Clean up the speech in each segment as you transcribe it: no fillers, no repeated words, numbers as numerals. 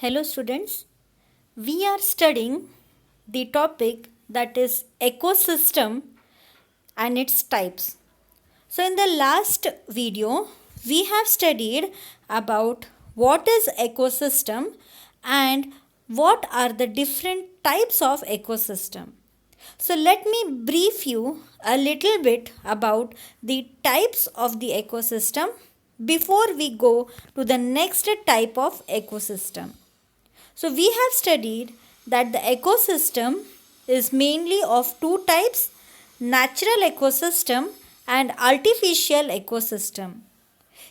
Hello students, we are studying the topic that is ecosystem and its types. So in the last video, we have studied about what is ecosystem and what are the different types of ecosystem. So let me brief you a little bit about the types of the ecosystem before we go to the next type of ecosystem. So we have studied that the ecosystem is mainly of two types, natural ecosystem and artificial ecosystem.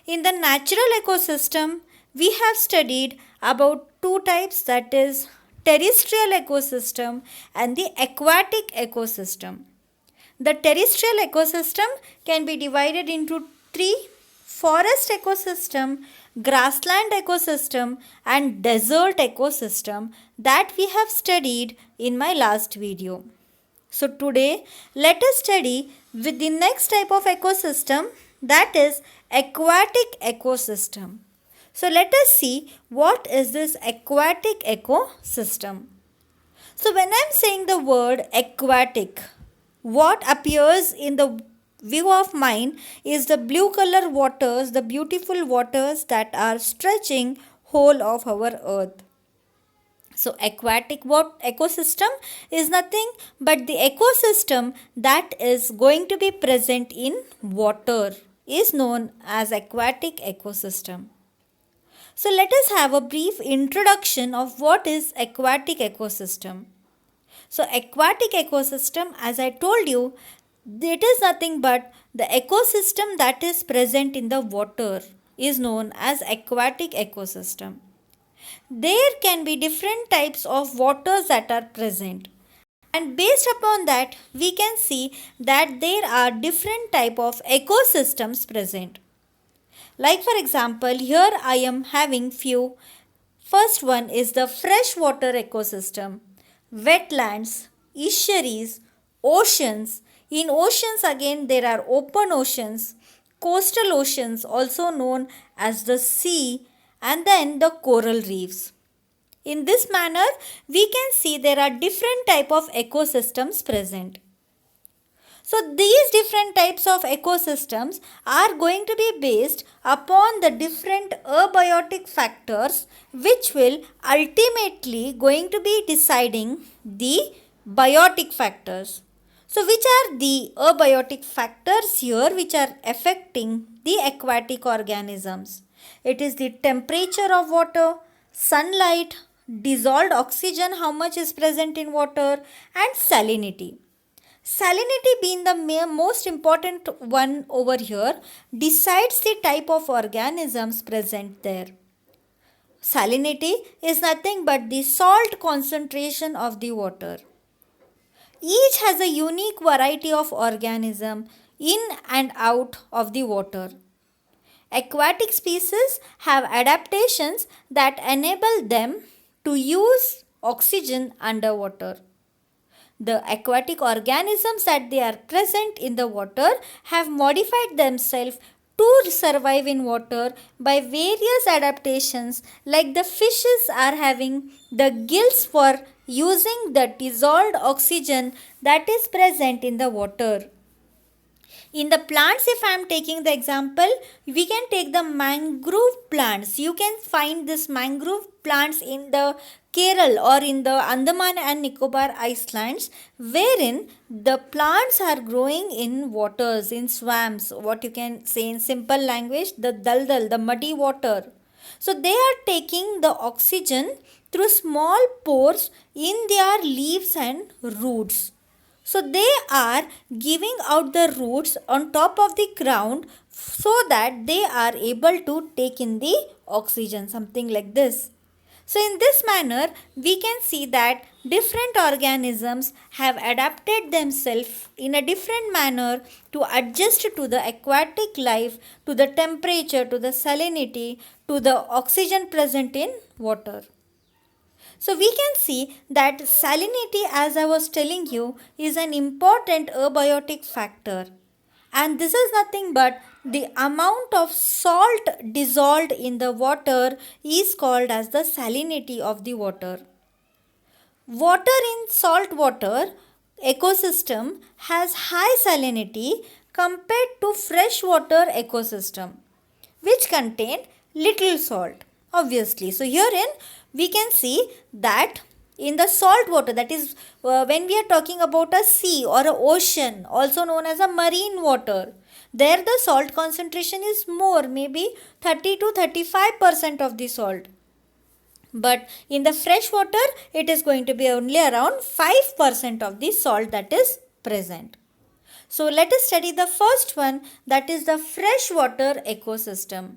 In the natural ecosystem, we have studied about two types, that is terrestrial ecosystem and the aquatic ecosystem. The terrestrial ecosystem can be divided into three: forest ecosystem, grassland ecosystem, and desert ecosystem that we have studied in my last video. So today let us study with the next type of ecosystem, that is aquatic ecosystem. So let us see what is this aquatic ecosystem. So when I am saying the word aquatic, what appears in the view of mine is the blue color waters, the beautiful waters that are stretching whole of our earth. So aquatic ecosystem is nothing but the ecosystem that is going to be present in water is known as aquatic ecosystem. So let us have a brief introduction of what is aquatic ecosystem. So aquatic ecosystem, as I told you, it is nothing but the ecosystem that is present in the water is known as aquatic ecosystem. There can be different types of waters that are present, and based upon that we can see that there are different type of ecosystems present. Like for example, here I am having few. First one is the freshwater ecosystem, wetlands, estuaries, oceans. In oceans again there are open oceans, coastal oceans also known as the sea, and then the coral reefs. In this manner we can see there are different type of ecosystems present. So these different types of ecosystems are going to be based upon the different abiotic factors which will ultimately going to be deciding the biotic factors. So which are the abiotic factors here which are affecting the aquatic organisms? It is the temperature of water, sunlight, dissolved oxygen, how much is present in water, and salinity. Salinity being the most important one over here decides the type of organisms present there. Salinity is nothing but the salt concentration of the water. Each has a unique variety of organism in and out of the water. Aquatic species have adaptations that enable them to use oxygen underwater. The aquatic organisms that they are present in the water have modified themselves to survive in water by various adaptations, like the fishes are having the gills for using the dissolved oxygen that is present in the water. In the plants, if I am taking the example, we can take the mangrove plants. You can find this mangrove plants in the Kerala or in the Andaman and Nicobar Islands, wherein the plants are growing in waters, in swamps, what you can say in simple language, the daldal, the muddy water. So they are taking the oxygen through small pores in their leaves and roots. So they are giving out the roots on top of the ground so that they are able to take in the oxygen, something like this. So in this manner, we can see that different organisms have adapted themselves in a different manner to adjust to the aquatic life, to the temperature, to the salinity, to the oxygen present in water. So we can see that salinity, as I was telling you, is an important abiotic factor. And this is nothing but the amount of salt dissolved in the water is called as the salinity of the water. Water in saltwater ecosystem has high salinity compared to freshwater ecosystem which contain little salt, obviously. So herein we can see that in the salt water, that is when we are talking about a sea or an ocean, also known as a marine water, there the salt concentration is more, maybe 30 to 35% of the salt. But in the fresh water, it is going to be only around 5% of the salt that is present. So let us study the first one, that is the freshwater ecosystem.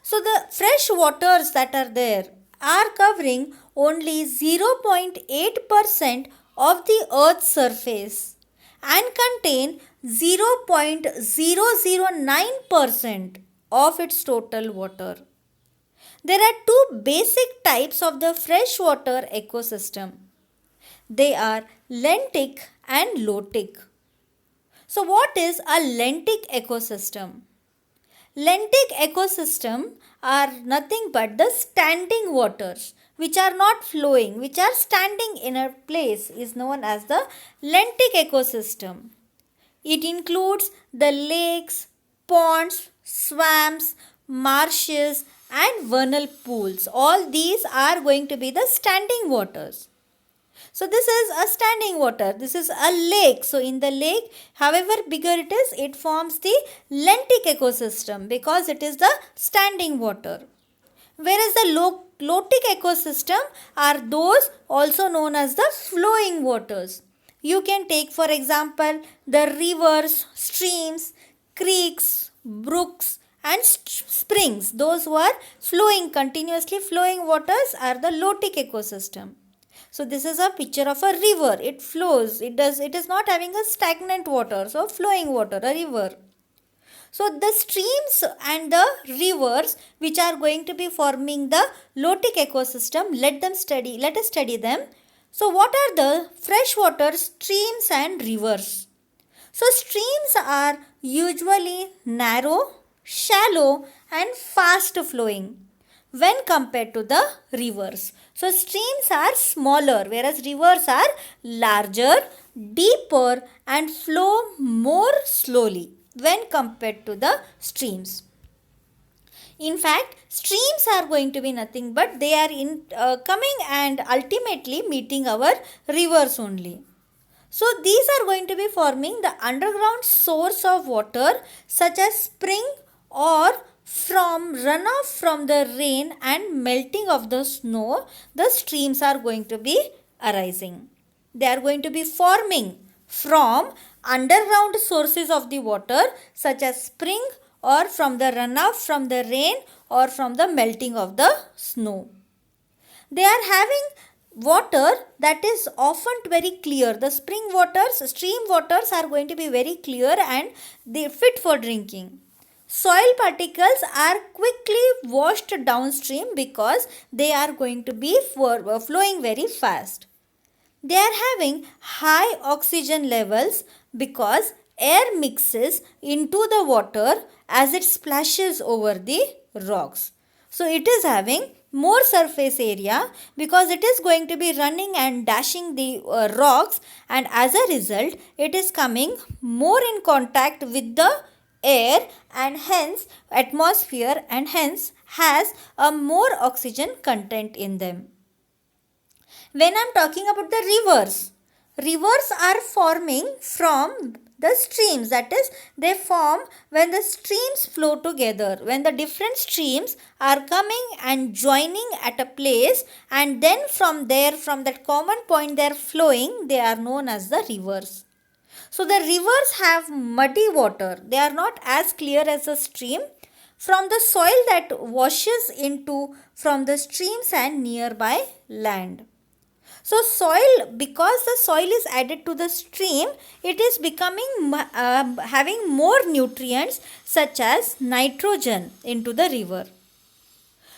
So the fresh waters that are there are covering only 0.8% of the earth's surface and contain 0.009% of its total water. There are two basic types of the freshwater ecosystem. They are lentic and lotic. So what is a lentic ecosystem? Lentic ecosystem are nothing but the standing waters which are not flowing, which are standing in a place, is known as the lentic ecosystem. It includes the lakes, ponds, swamps, marshes and vernal pools. All these are going to be the standing waters. So this is a standing water. This is a lake. So in the lake, however bigger it is, it forms the lentic ecosystem because it is the standing water. Whereas the lotic ecosystem are those also known as the flowing waters. You can take for example the rivers, streams, creeks, brooks and springs. Those who are flowing, continuously flowing waters are the lotic ecosystem. So this is a picture of a river. It flows. It is not having a stagnant water. So flowing water, a river. So the streams and the rivers which are going to be forming the lotic ecosystem, let us study them. So what are the freshwater streams and rivers? So streams are usually narrow, shallow and fast flowing when compared to the rivers. So streams are smaller whereas rivers are larger, deeper and flow more slowly when compared to the streams. In fact, streams are going to be nothing but they are coming and ultimately meeting our rivers only. So these are going to be forming the underground source of water such as spring or from runoff from the rain and melting of the snow. The streams are going to be arising. They are going to be forming from underground sources of the water such as spring or from the runoff from the rain or from the melting of the snow. They are having water that is often very clear. The stream waters are going to be very clear and they fit for drinking. Soil particles are quickly washed downstream because they are going to be flowing very fast. They are having high oxygen levels because air mixes into the water as it splashes over the rocks. So it is having more surface area because it is going to be running and dashing the rocks, and as a result it is coming more in contact with the air and hence atmosphere and hence has a more oxygen content in them. When I am talking about the rivers are forming from the streams, that is they form when the streams flow together, when the different streams are coming and joining at a place and then from there, from that common point they are flowing, they are known as the rivers. So the rivers have muddy water, they are not as clear as a stream from the soil that washes into from the streams and nearby land. So soil, because the soil is added to the stream, it is becoming having more nutrients such as nitrogen into the river.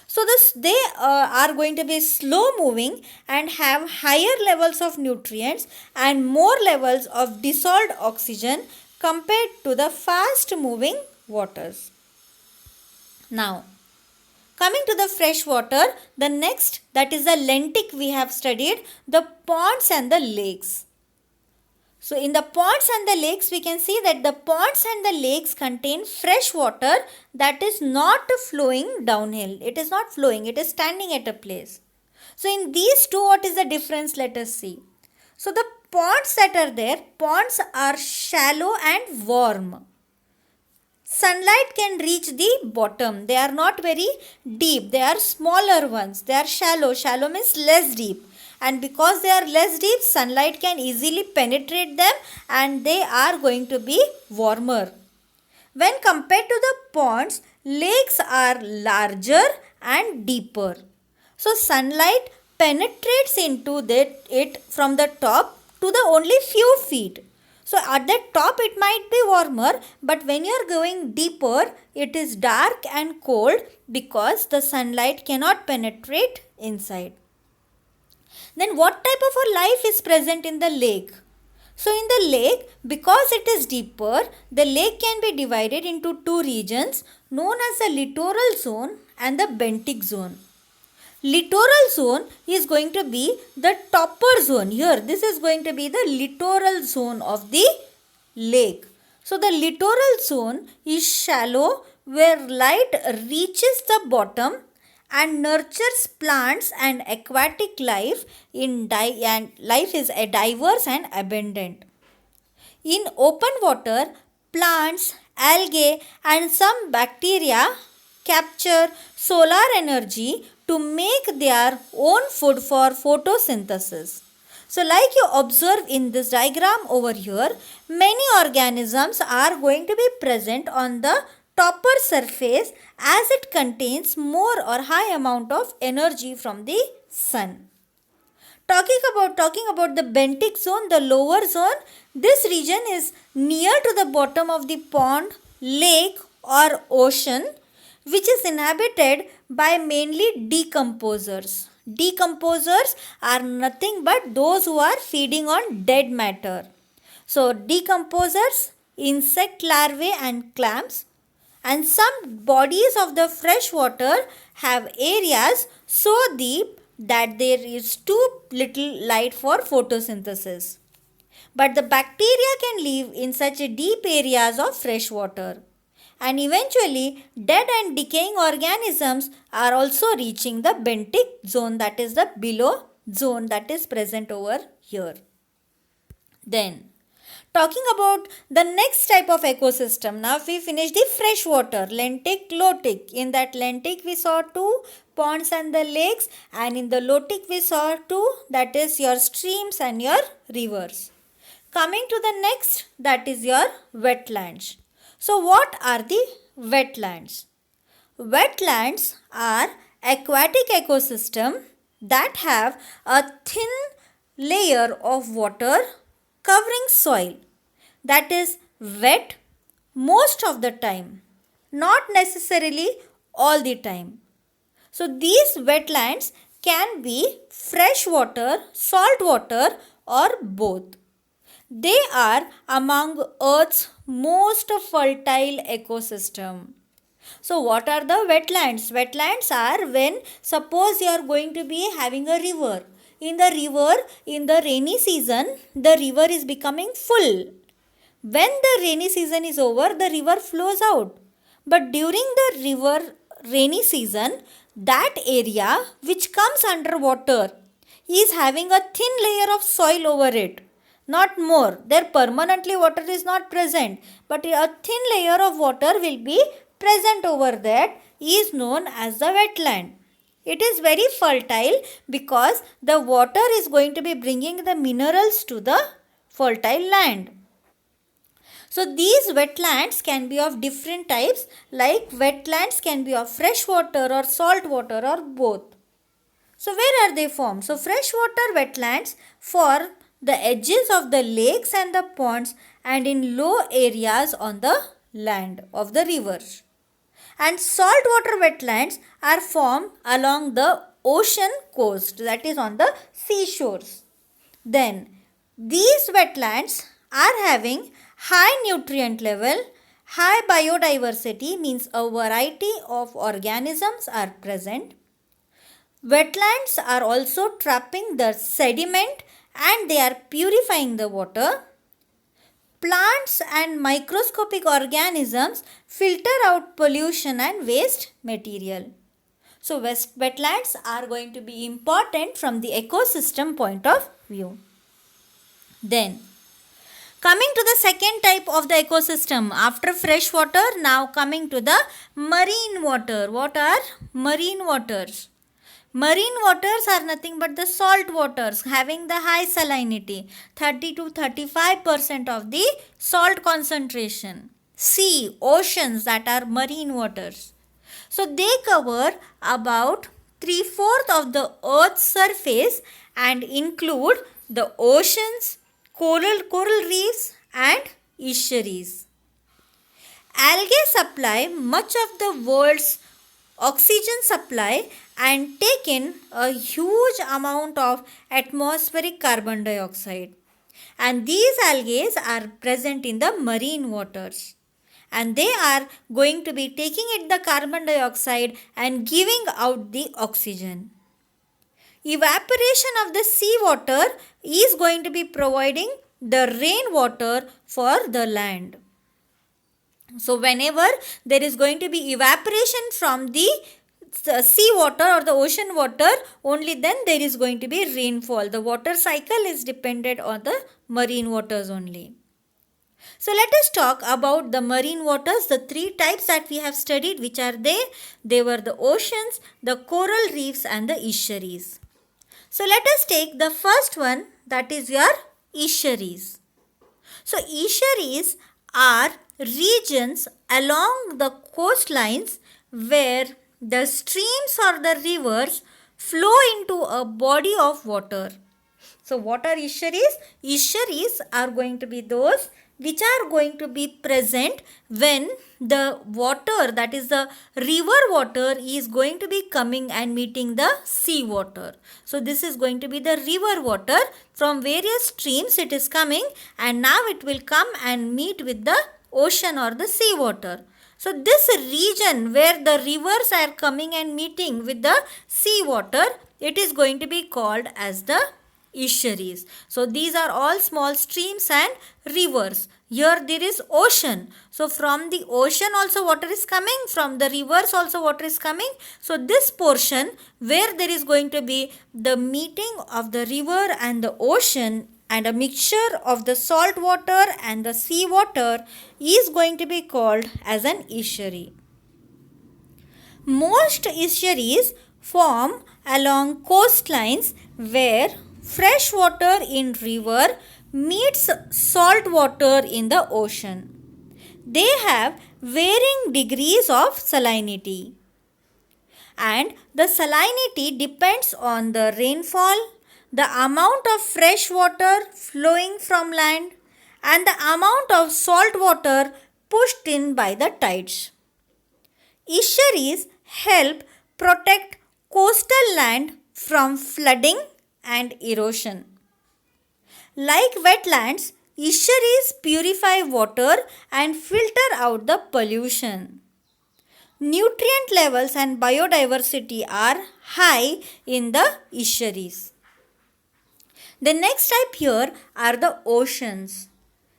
So they are going to be slow moving and have higher levels of nutrients and more levels of dissolved oxygen compared to the fast moving waters. Now, coming to the fresh water, the next, that is the lentic, we have studied the ponds and the lakes. So in the ponds and the lakes, we can see that the ponds and the lakes contain fresh water that is not flowing downhill. It is not flowing, it is standing at a place. So in these two, what is the difference? Let us see. So the ponds that are there, ponds are shallow and warm. Sunlight can reach the bottom. They are not very deep. They are smaller ones. They are shallow. Shallow means less deep. And because they are less deep, sunlight can easily penetrate them and they are going to be warmer. When compared to the ponds, lakes are larger and deeper. So sunlight penetrates into it from the top to the only few feet. So at the top it might be warmer, but when you are going deeper, it is dark and cold because the sunlight cannot penetrate inside. Then what type of a life is present in the lake? So in the lake, because it is deeper, the lake can be divided into two regions known as the littoral zone and the benthic zone. Littoral zone is going to be the topper zone. Here, this is going to be the littoral zone of the lake. So the littoral zone is shallow where light reaches the bottom and nurtures plants and aquatic life and life is diverse and abundant. In open water, plants, algae and some bacteria capture solar energy to make their own food for photosynthesis. So like you observe in this diagram over here, many organisms are going to be present on the topper surface as it contains more or high amount of energy from the sun. Talking about the benthic zone, the lower zone, this region is near to the bottom of the pond, lake or ocean, which is inhabited by mainly decomposers. Decomposers are nothing but those who are feeding on dead matter. So decomposers, insect larvae and clams, and some bodies of the fresh water have areas so deep that there is too little light for photosynthesis. But the bacteria can live in such deep areas of fresh water. And eventually, dead and decaying organisms are also reaching the benthic zone, that is the below zone that is present over here. Then, talking about the next type of ecosystem. Now we finished the fresh water, lentic, lotic. In that lentic we saw two ponds and the lakes, and in the lotic we saw two, that is your streams and your rivers. Coming to the next, that is your wetlands. So what are the wetlands? Wetlands are aquatic ecosystem that have a thin layer of water covering soil that is wet most of the time, not necessarily all the time. So these wetlands can be fresh water, salt water or both. They are among Earth's most fertile ecosystem. So what are the wetlands? Wetlands are when suppose you are going to be having a river. In the rainy season, the river is becoming full. When the rainy season is over, the river flows out. But during the river rainy season, that area which comes under water is having a thin layer of soil over it. Not more. There permanently water is not present, but a thin layer of water will be present over that is known as the wetland. It is very fertile because the water is going to be bringing the minerals to the fertile land. So these wetlands can be of different types, like wetlands can be of fresh water or salt water or both. So where are they formed? So freshwater wetlands form the edges of the lakes and the ponds and in low areas on the land of the rivers. And saltwater wetlands are formed along the ocean coast, that is on the seashores. Then these wetlands are having high nutrient level, High biodiversity means a variety of organisms are present. Wetlands are also trapping the sediment and they are purifying the water. Plants and microscopic organisms filter out pollution and waste material. So wetlands are going to be important from the ecosystem point of view. Then coming to the second type of the ecosystem after fresh water, now coming to the marine water. What are marine waters? Marine waters are nothing but the salt waters having the high salinity, 30 to 35% of the salt concentration. Sea, oceans, that are marine waters. So they cover about 3/4 of the earth's surface and include the oceans, coral reefs and estuaries. Algae supply much of the world's oxygen supply and take in a huge amount of atmospheric carbon dioxide. And these algae are present in the marine waters. And they are going to be taking in the carbon dioxide and giving out the oxygen. Evaporation of the seawater is going to be providing the rainwater for the land. So whenever there is going to be evaporation from the sea water or the ocean water, only then there is going to be rainfall. The water cycle is dependent on the marine waters only. So let us talk about the marine waters, the three types that we have studied. Which are they? They were the oceans, the coral reefs and the estuaries. So let us take the first one, that is your estuaries. So estuaries are regions along the coastlines where the streams or the rivers flow into a body of water. So what are estuaries? Estuaries are going to be those which are going to be present when the water, that is the river water, is going to be coming and meeting the sea water. So this is going to be the river water. From various streams it is coming and now it will come and meet with the ocean or the sea water. So this region where the rivers are coming and meeting with the sea water, it is going to be called as the estuaries. So these are all small streams and rivers. Here there is ocean. So from the ocean also water is coming, from the rivers also water is coming. So this portion where there is going to be the meeting of the river and the ocean and a mixture of the salt water and the sea water is going to be called as an estuary. Most estuaries form along coastlines where fresh water in river meets salt water in the ocean. They have varying degrees of salinity. And the salinity depends on the rainfall, the amount of fresh water flowing from land, and the amount of salt water pushed in by the tides. Estuaries help protect coastal land from flooding and erosion. Like wetlands, estuaries purify water and filter out the pollution. Nutrient levels and biodiversity are high in the estuaries. The next type here are the oceans.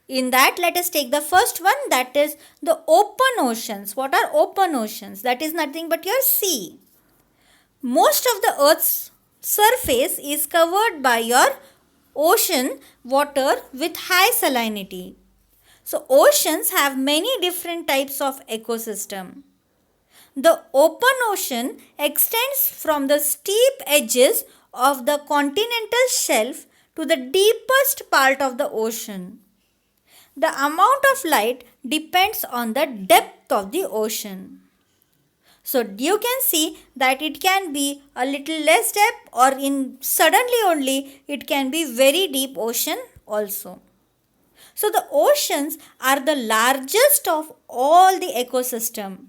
In that, let us take the first one, that is the open oceans. What are open oceans? That is nothing but your sea. Most of the earth's surface is covered by your ocean water with high salinity. So oceans have many different types of ecosystem. The open ocean extends from the steep edges of the continental shelf to the deepest part of the ocean. The amount of light depends on the depth of the ocean. So you can see that it can be a little less depth or in suddenly only it can be very deep ocean also. So the oceans are the largest of all the ecosystem.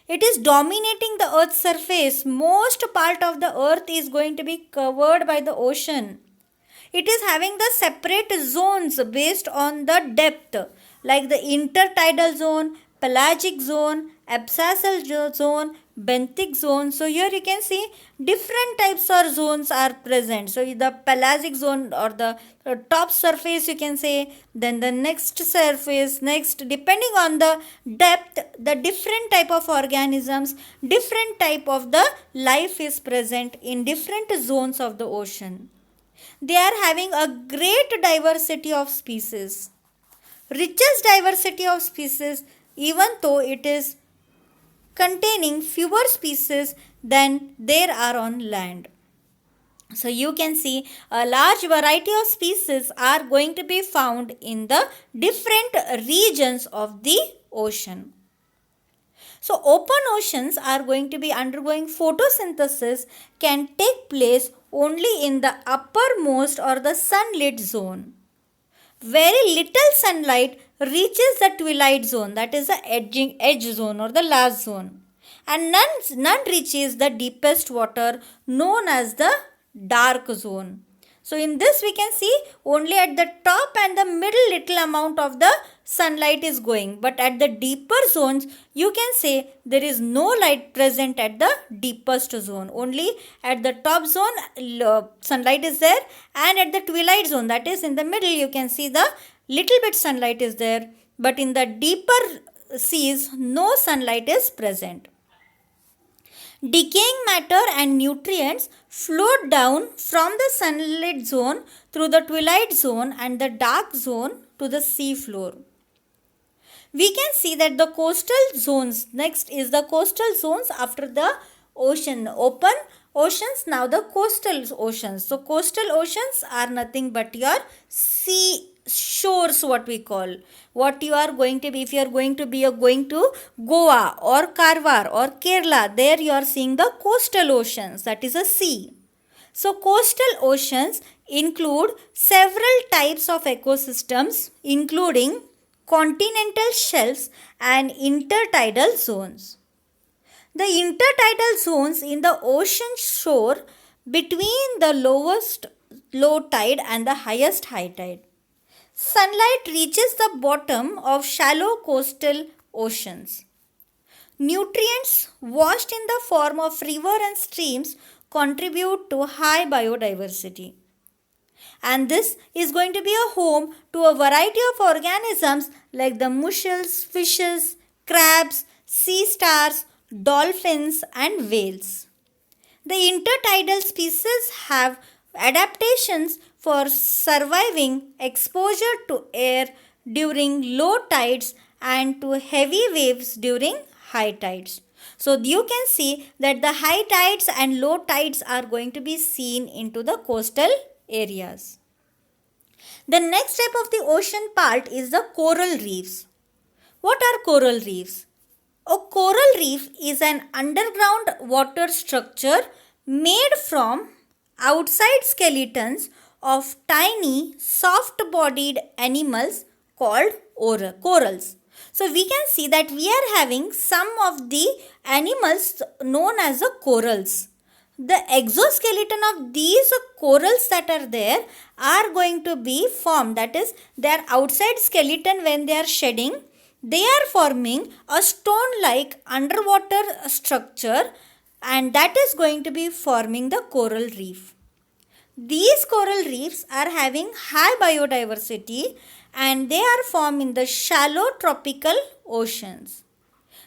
It is dominating the earth's surface. Most part of the earth is going to be covered by the ocean. It is having the separate zones based on the depth, like the intertidal zone, pelagic zone, abscissal zone, benthic zone. So here you can see different types of zones are present. So the pelagic zone or the top surface you can say, then the next surface, next depending on the depth, the different type of organisms, different type of the life is present in different zones of the ocean. They are having a great diversity of species, richest diversity of species, even though it is containing fewer species than there are on land. So you can see a large variety of species are going to be found in the different regions of the ocean. So open oceans are going to be undergoing photosynthesis can take place only in the uppermost or the sunlit zone. Very little sunlight reaches the twilight zone, that is the edge zone or the last zone, and none reaches the deepest water known as the dark zone. So in this we can see only at the top and the middle little amount of the sunlight is going, but at the deeper zones you can say there is no light present at the deepest zone. Only at the top zone sunlight is there, and at the twilight zone, that is in the middle, you can see the little bit sunlight is there, but in the deeper seas no sunlight is present. Decaying matter and nutrients float down from the sunlit zone through the twilight zone and the dark zone to the sea floor. We can see that the coastal zones, next is the coastal zones after the ocean, open oceans, now the coastal oceans. So coastal oceans are nothing but your sea shores, what we call. What you are going to be, if you are going to Goa or Karwar or Kerala, there you are seeing the coastal oceans, that is a sea. So coastal oceans include several types of ecosystems, including continental shelves and intertidal zones. The intertidal zones in the ocean shore between the lowest low tide and the highest high tide. Sunlight reaches the bottom of shallow coastal oceans. Nutrients washed in the form of river and streams contribute to high biodiversity. And this is going to be a home to a variety of organisms like the mussels, fishes, crabs, sea stars, dolphins and whales. The intertidal species have adaptations for surviving exposure to air during low tides and to heavy waves during high tides. So you can see that the high tides and low tides are going to be seen into the coastal areas. The next step of the ocean part is the coral reefs. What are coral reefs? A coral reef is an underground water structure made from outside skeletons of tiny soft-bodied animals called corals. So we can see that we are having some of the animals known as the corals. The exoskeleton of these corals that are there are going to be formed, that is their outside skeleton when they are shedding, they are forming a stone-like underwater structure, and that is going to be forming the coral reef. These coral reefs are having high biodiversity and they are formed in the shallow tropical oceans.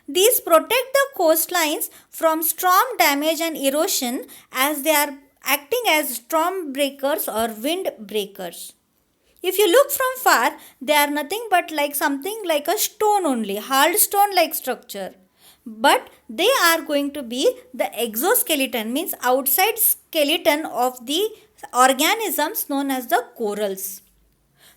These protect the coastlines from storm damage and erosion as they are acting as storm breakers or wind breakers. If you look from far, they are nothing but like something like a stone only, hard stone like structure. But they are going to be the exoskeleton, means outside skeleton of the organisms known as the corals.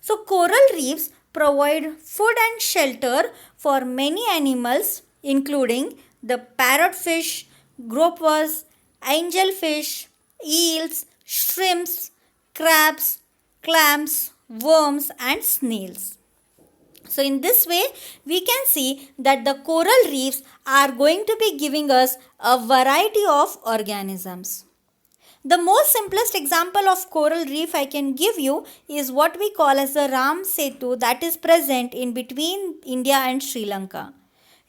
So coral reefs provide food and shelter for many animals, including the parrotfish, grouper's, angelfish, eels, shrimps, crabs, clams, worms and snails. So in this way, we can see that the coral reefs are going to be giving us a variety of organisms. The most simplest example of coral reef I can give you is what we call as the Ram Setu, that is present in between India and Sri Lanka.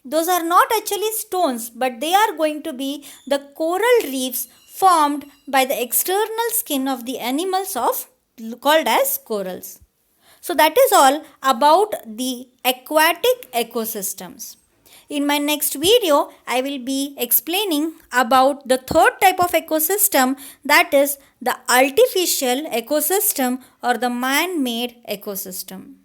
Those are not actually stones, but they are going to be the coral reefs formed by the external skin of the animals called as corals. So that is all about the aquatic ecosystems. In my next video, I will be explaining about the third type of ecosystem, that is the artificial ecosystem or the man-made ecosystem.